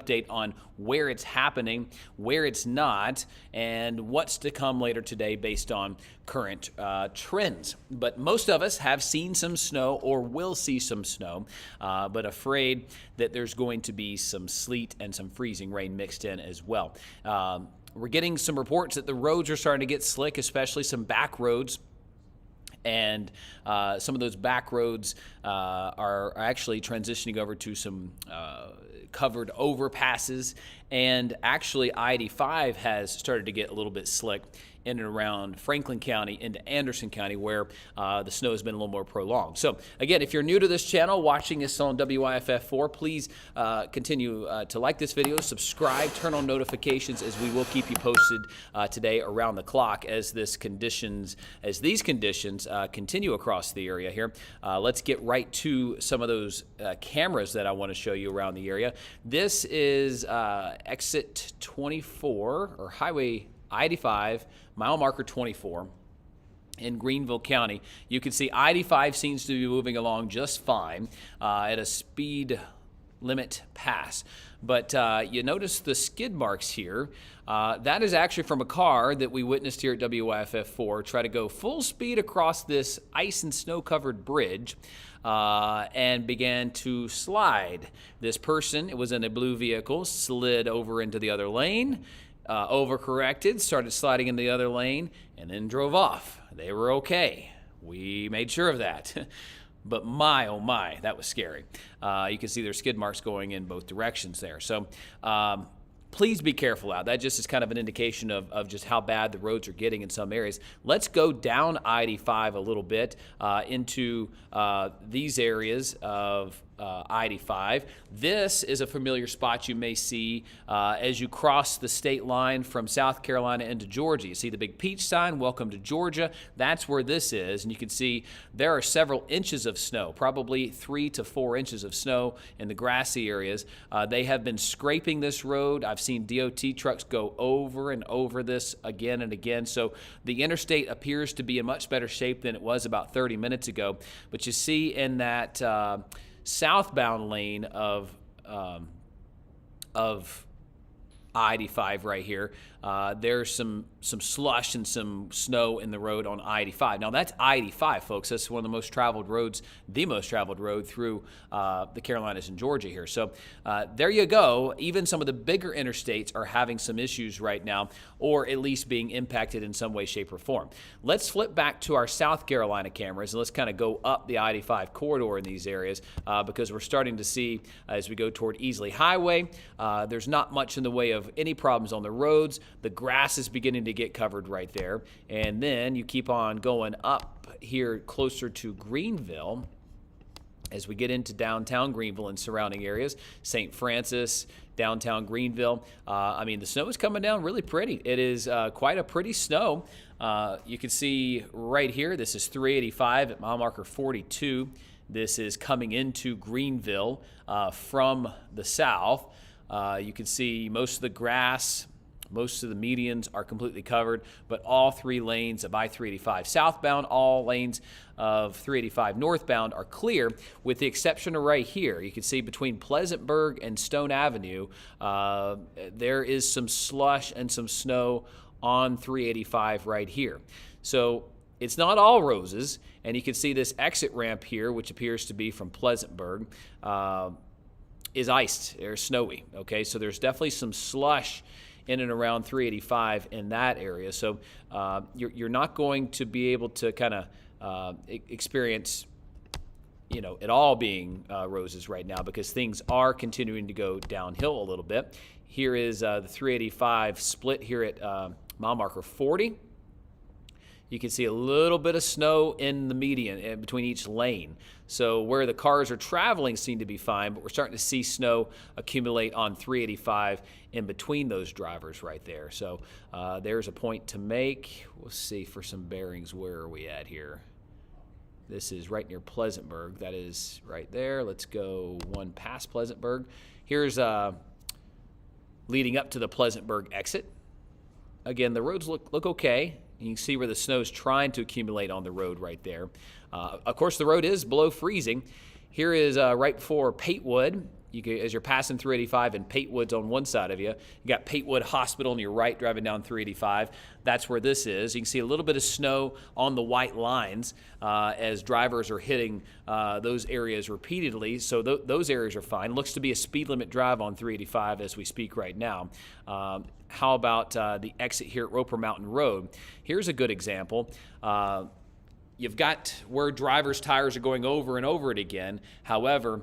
update on where it's happening, where it's not, and what's to come later today based on current trends. But most of us have seen some snow or will see some snow, but afraid that there's going to be some sleet and some freezing rain mixed in as well. We're getting some reports that the roads are starting to get slick, especially some back roads. And some of those back roads are actually transitioning over to some covered overpasses. And actually, I-85 has started to get a little bit slick in and around Franklin County into Anderson County, where the snow has been a little more prolonged. So again, if you're new to this channel, watching us on WYFF4, please continue to like this video, subscribe, turn on notifications, as we will keep you posted today around the clock as these conditions continue across the area here. Let's get right to some of those cameras that I want to show you around the area. This is exit 24, or highway I-85, mile marker 24 in Greenville County. You can see I-85 seems to be moving along just fine at a speed limit pass. But you notice the skid marks here. That is actually from a car that we witnessed here at WYFF4 try to go full speed across this ice and snow covered bridge and began to slide. This person, it was in a blue vehicle, slid over into the other lane, overcorrected, started sliding in the other lane, and then drove off. They were okay. We made sure of that. But my, oh my, that was scary. You can see there's skid marks going in both directions there. So please be careful out. That just is kind of an indication of just how bad the roads are getting in some areas. Let's go down I-85 a little bit into these areas of I-85. This is a familiar spot you may see as you cross the state line from South Carolina into Georgia. You see the big peach sign, welcome to Georgia. That's where this is, and you can see there are several inches of snow, probably 3 to 4 inches of snow in the grassy areas. They have been scraping this road. I've seen DOT trucks go over and over this again and again. So the interstate appears to be in much better shape than it was about 30 minutes ago. But you see in that southbound lane of I-85 right here, there's some slush and some snow in the road on I-85. Now that's I-85, folks. That's one of the most traveled roads, the most traveled road through the Carolinas and Georgia here. So there you go. Even some of the bigger interstates are having some issues right now, or at least being impacted in some way, shape, or form. Let's flip back to our South Carolina cameras, and let's kind of go up the I-85 corridor in these areas because we're starting to see, as we go toward Easley Highway, there's not much in the way of any problems on the roads. The grass is beginning to get covered right there. And then you keep on going up here closer to Greenville as we get into downtown Greenville and surrounding areas, St. Francis, downtown Greenville. I mean, the snow is coming down really pretty. It is quite a pretty snow. You can see right here, this is 385 at mile marker 42. This is coming into Greenville from the south. You can see most of the grass, most of the medians are completely covered, but all 3 lanes of I-385 southbound, all lanes of 385 northbound are clear, with the exception of right here. You can see between Pleasantburg and Stone Avenue, there is some slush and some snow on 385 right here. So it's not all roses, and you can see this exit ramp here, which appears to be from Pleasantburg, is iced or snowy. Okay, so there's definitely some slush in and around 385 in that area. So you're not going to be able to kind of experience, you know, it all being roses right now, because things are continuing to go downhill a little bit. Here is the 385 split here at mile marker 40. You can see a little bit of snow in the median between each lane. So where the cars are traveling seem to be fine, but we're starting to see snow accumulate on 385 in between those drivers right there. So there's a point to make. We'll see for some bearings, where are we at here? This is right near Pleasantburg. That is right there. Let's go one past Pleasantburg. Here's leading up to the Pleasantburg exit. Again, the roads look okay. You can see where the snow is trying to accumulate on the road right there. Of course, the road is below freezing. Here is right before Patewood. as you're passing 385 and Patewood's on one side of you, you got Patewood Hospital on your right driving down 385. That's where this is. You can see a little bit of snow on the white lines as drivers are hitting those areas repeatedly. So those areas are fine. Looks to be a speed limit drive on 385 as we speak right now. How about the exit here at Roper Mountain Road? Here's a good example. You've got where drivers' tires are going over and over it again. However,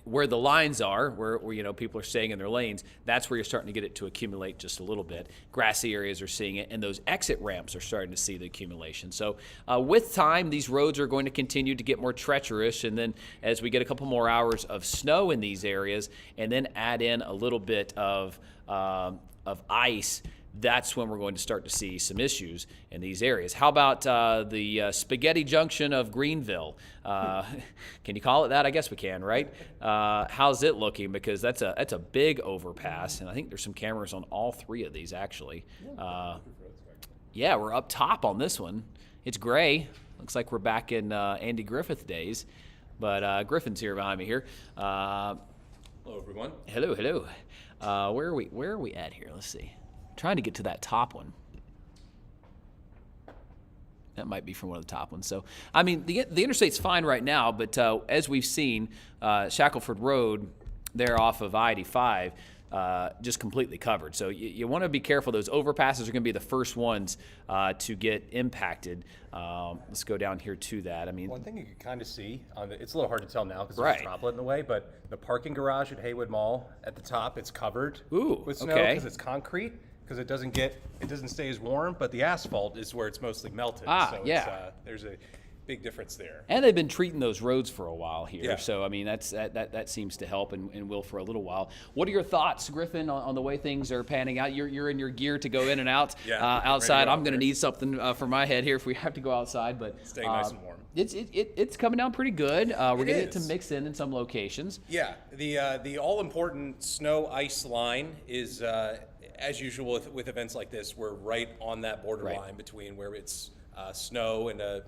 where the lines are, where people are staying in their lanes, that's where you're starting to get it to accumulate just a little bit. Grassy areas are seeing it, and those exit ramps are starting to see the accumulation. So with time, these roads are going to continue to get more treacherous, and then as we get a couple more hours of snow in these areas, and then add in a little bit of ice, that's when we're going to start to see some issues in these areas. How about the spaghetti junction of Greenville? Can you call it that? I guess we can, right? How's it looking? Because that's a big overpass, and I think there's some cameras on all three of these, actually. Yeah, we're up top on this one. It's gray. Looks like we're back in Andy Griffith days, but Griffin's here behind me here. Hello, everyone. Hello. Where are we at here? Let's see. Trying to get to that top one. That might be from one of the top ones. So, I mean, the interstate's fine right now, but as we've seen, Shackelford Road, there off of I-85, just completely covered. So you want to be careful. Those overpasses are going to be the first ones to get impacted. Let's go down here to that. I mean, one thing you can kind of see, it's a little hard to tell now because right. there's a droplet in the way, but the parking garage at Haywood Mall at the top, it's covered with snow because it's concrete. Because it doesn't stay as warm, but the asphalt is where it's mostly melted. There's a big difference there. And they've been treating those roads for a while here, yeah. So I mean that seems to help and will for a little while. What are your thoughts, Griffin, on the way things are panning out? You're in your gear to go in and out outside. I'm going to need something for my head here if we have to go outside, but staying nice and warm. It's coming down pretty good. We're getting it to mix in some locations. Yeah, the all important snow ice line is. As usual with events like this, we're right on that borderline between where it's snow and a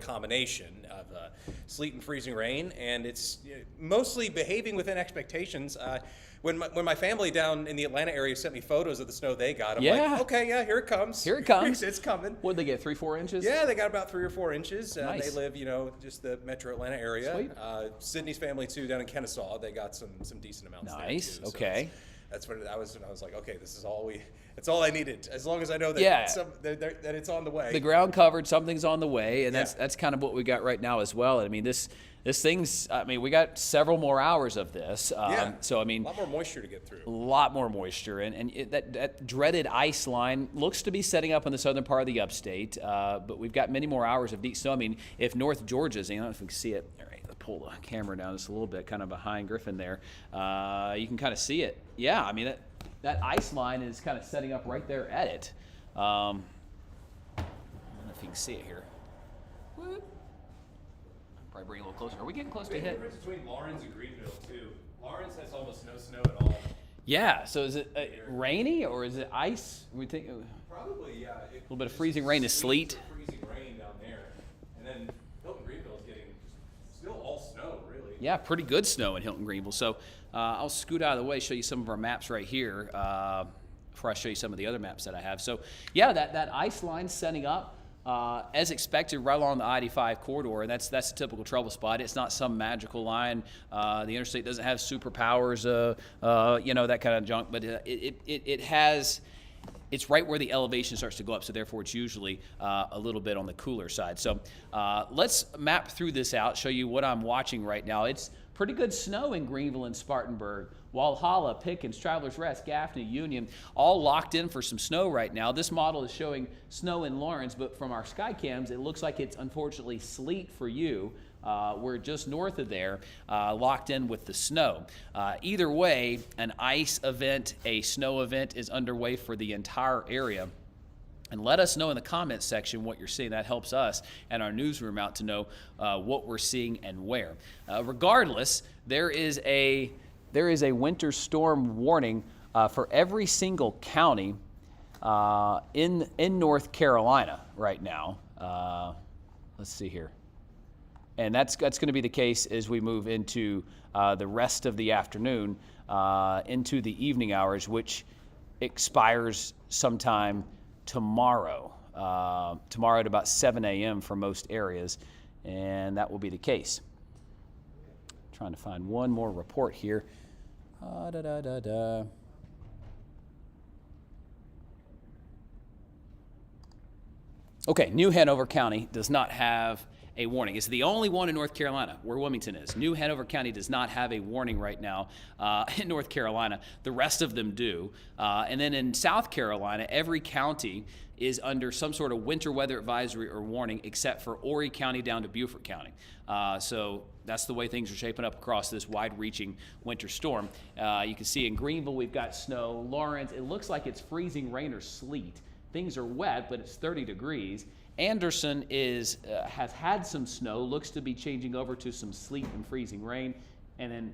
combination of sleet and freezing rain, and it's mostly behaving within expectations. When my family down in the Atlanta area sent me photos of the snow they got, I'm like, okay, yeah, here it comes. Here it comes. It's coming. What did they get? 3-4 inches? Yeah, they got about 3 or 4 inches. Nice. They live, just the Metro Atlanta area. Sweet. Sydney's family too, down in Kennesaw, they got some decent amounts. Nice. There too. Okay. So that's what I was like, okay, this is all it's all I needed. As long as I know that that it's on the way. The ground covered, something's on the way, and that's kind of what we got right now as well. I mean, this thing's. I mean, we got several more hours of this. So I mean, a lot more moisture to get through. A lot more moisture, and that dreaded ice line looks to be setting up in the southern part of the upstate. But we've got many more hours of deep snow. I mean, if North Georgia's, I don't know if we can see it. All right, I'll pull the camera down just a little bit, kind of behind Griffin there. You can kind of see it. Yeah, I mean that ice line is kind of setting up right there at it. I don't know if you can see it here. Probably bring it a little closer. Are we getting close to hit? There's a difference between Lawrence and Greenville too. Lawrence has almost no snow at all. Yeah. So is it rainy or is it ice? We think probably yeah. A little bit of freezing rain is sleet. Freezing rain down there, and then Hilton Greenville is getting still all snow really. Yeah, pretty good snow in Hilton Greenville. So I'll scoot out of the way, show you some of our maps right here before I show you some of the other maps that I have. So yeah, that ice line setting up. As expected, right along the I-85 corridor, and that's a typical trouble spot. It's not some magical line. The interstate doesn't have superpowers, that kind of junk, but it has. It's right where the elevation starts to go up, so therefore it's usually a little bit on the cooler side. So let's map through this out, show you what I'm watching right now. It's pretty good snow in Greenville and Spartanburg. Walhalla, Pickens, Travelers Rest, Gaffney, Union, all locked in for some snow right now. This model is showing snow in Lawrence, but from our sky cams, it looks like it's unfortunately sleet for you. We're just north of there, locked in with the snow. Either way, an ice event, a snow event is underway for the entire area. And let us know in the comments section what you're seeing. That helps us and our newsroom out to know what we're seeing and where. Regardless, there is a winter storm warning for every single county in North Carolina right now. Let's see here. And that's going to be the case as we move into the rest of the afternoon, into the evening hours, which expires sometime tomorrow. Tomorrow at about 7 a.m. for most areas, and that will be the case. Trying to find one more report here. Okay, New Hanover County does not have a warning. It's the only one in North Carolina where Wilmington is. New Hanover County does not have a warning right now in North Carolina. The rest of them do. And then in South Carolina, every county is under some sort of winter weather advisory or warning except for Horry County down to Beaufort County. So that's the way things are shaping up across this wide-reaching winter storm. You can see in Greenville we've got snow. Lawrence, it looks like it's freezing rain or sleet. Things are wet, but it's 30 degrees. Anderson has had some snow, looks to be changing over to some sleet and freezing rain. And then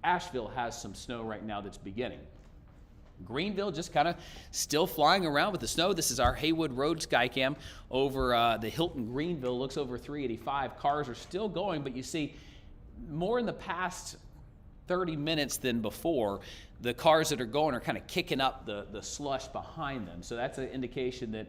Asheville has some snow right now that's beginning. Greenville just kind of still flying around with the snow. This is our Haywood Road Skycam over the Hilton Greenville. Looks over 385. Cars are still going, but you see more in the past 30 minutes than before. The cars that are going are kind of kicking up the slush behind them. So that's an indication that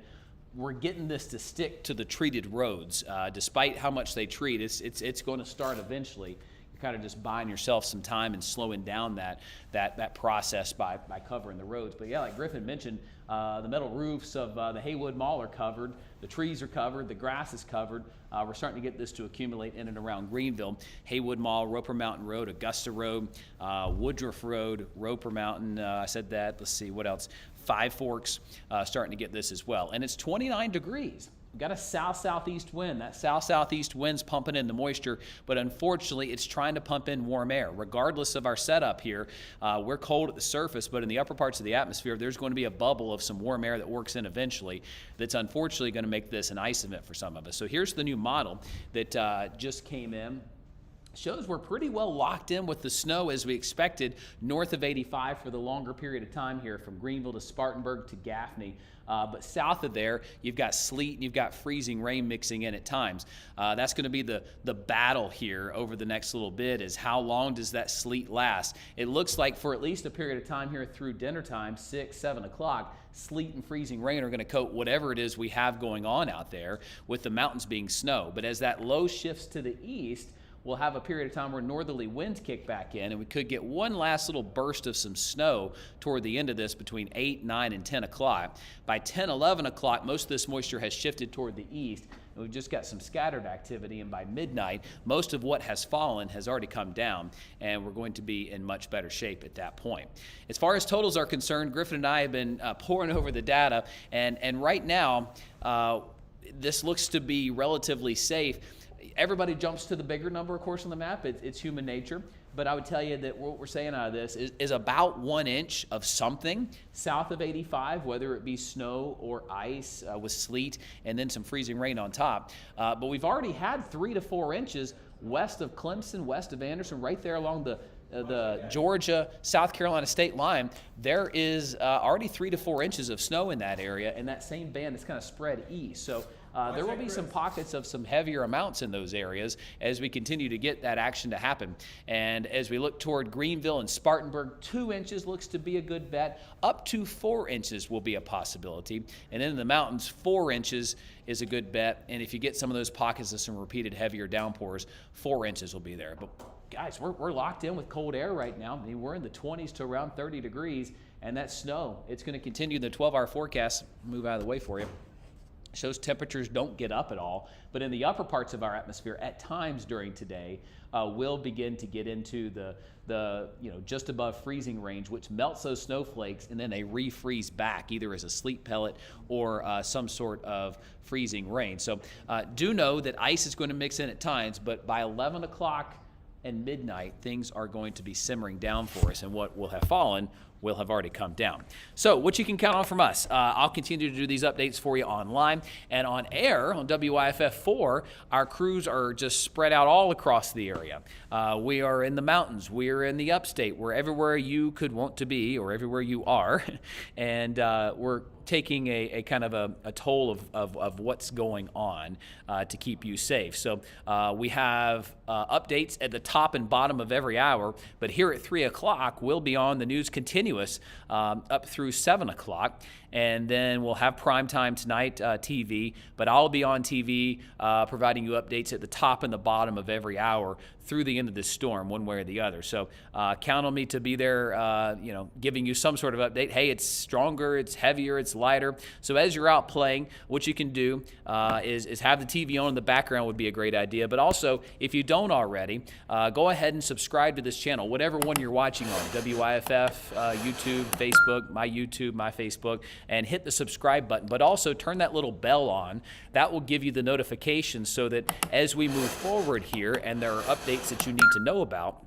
we're getting this to stick to the treated roads. Despite how much they treat, it's going to start eventually. You're kind of just buying yourself some time and slowing down that process by covering the roads. But yeah, like Griffin mentioned, the metal roofs of the Haywood Mall are covered. The trees are covered. The grass is covered. We're starting to get this to accumulate in and around Greenville. Haywood Mall, Roper Mountain Road, Augusta Road, Woodruff Road, Roper Mountain. I said that. Let's see, what else? Five Forks starting to get this as well. And it's 29 degrees. We've got a south-southeast wind. That south-southeast wind's pumping in the moisture, but unfortunately it's trying to pump in warm air. Regardless of our setup here, we're cold at the surface, but in the upper parts of the atmosphere, there's going to be a bubble of some warm air that works in eventually that's unfortunately going to make this an ice event for some of us. So here's the new model that just came in. Shows we're pretty well locked in with the snow as we expected north of 85 for the longer period of time here from Greenville to Spartanburg to Gaffney. But south of there, you've got sleet and you've got freezing rain mixing in at times. That's going to be the battle here over the next little bit is how long does that sleet last? It looks like for at least a period of time here through dinner time, 6, 7 o'clock, sleet and freezing rain are going to coat whatever it is we have going on out there with the mountains being snow. But as that low shifts to the east, we'll have a period of time where northerly winds kick back in, and we could get one last little burst of some snow toward the end of this between 8, 9, and 10 o'clock. By 10, 11 o'clock, most of this moisture has shifted toward the east, and we've just got some scattered activity, and by midnight, most of what has fallen has already come down, and we're going to be in much better shape at that point. As far as totals are concerned, Griffin and I have been poring over the data, and right now, this looks to be relatively safe. Everybody jumps to the bigger number, of course, on the map. It's human nature. But I would tell you that what we're saying out of this is about 1 inch of something south of 85, whether it be snow or ice with sleet and then some freezing rain on top. But we've already had 3 to 4 inches west of Clemson, west of Anderson, right there along the Georgia-South Carolina state line. There is already 3 to 4 inches of snow in that area, and that same band is kind of spread east. So there will be some pockets of some heavier amounts in those areas as we continue to get that action to happen. And as we look toward Greenville and Spartanburg, 2 inches looks to be a good bet. Up to 4 inches will be a possibility. And in the mountains, 4 inches is a good bet. And if you get some of those pockets of some repeated heavier downpours, 4 inches will be there. But guys, we're locked in with cold air right now. I mean, we're in the 20s to around 30 degrees. And that snow, it's going to continue. The 12-hour forecast, move out of the way for you, shows temperatures don't get up at all, but in the upper parts of our atmosphere at times during today will begin to get into the just above freezing range, which melts those snowflakes and then they refreeze back either as a sleet pellet or some sort of freezing rain. So do know that ice is going to mix in at times, but by 11 o'clock and midnight, things are going to be simmering down for us, and what will have fallen will have already come down. So what you can count on from us, I'll continue to do these updates for you online and on air on WYFF4. Our crews are just spread out all across the area. We are in the mountains, we are in the upstate, we're everywhere you could want to be or everywhere you are, and we're taking a kind of a toll of what's going on to keep you safe. So we have updates at the top and bottom of every hour, but here at 3 o'clock, we'll be on the news continuous up through 7 o'clock. And then we'll have primetime tonight TV, but I'll be on TV providing you updates at the top and the bottom of every hour through the end of this storm, one way or the other. So count on me to be there, giving you some sort of update. Hey, it's stronger, it's heavier, it's lighter. So as you're out playing, what you can do is have the TV on in the background would be a great idea. But also, if you don't already, go ahead and subscribe to this channel, whatever one you're watching on, WYFF, YouTube, Facebook, my YouTube, my Facebook, and hit the subscribe button. But also turn that little bell on. That will give you the notifications so that as we move forward here and there are updates that you need to know about,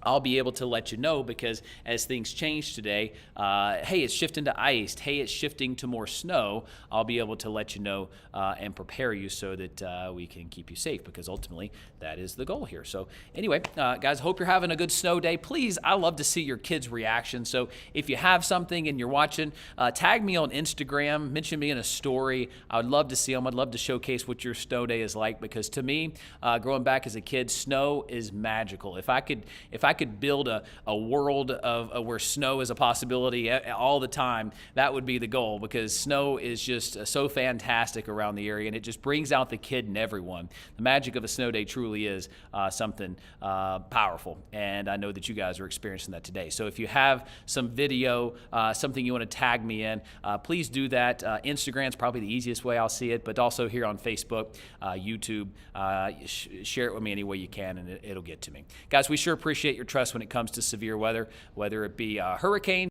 I'll be able to let you know, because as things change today, hey, it's shifting to ice, hey, it's shifting to more snow, I'll be able to let you know and prepare you so that we can keep you safe, because ultimately that is the goal here. So anyway, guys, hope you're having a good snow day. Please, I love to see your kids' reaction. So if you have something and you're watching, tag me on Instagram, mention me in a story. I would love to see them. I'd love to showcase what your snow day is like, because to me, growing back as a kid, snow is magical. If I could build a world of where snow is a possibility all the time, that would be the goal, because snow is just so fantastic around the area, and it just brings out the kid in everyone. The magic of a snow day truly is something powerful, and I know that you guys are experiencing that today. So if you have some video, something you want to tag me in, please do that. Instagram's probably the easiest way I'll see it, but also here on Facebook, YouTube, share it with me any way you can, and it'll get to me. Guys, we sure appreciate your trust when it comes to severe weather, whether it be hurricane,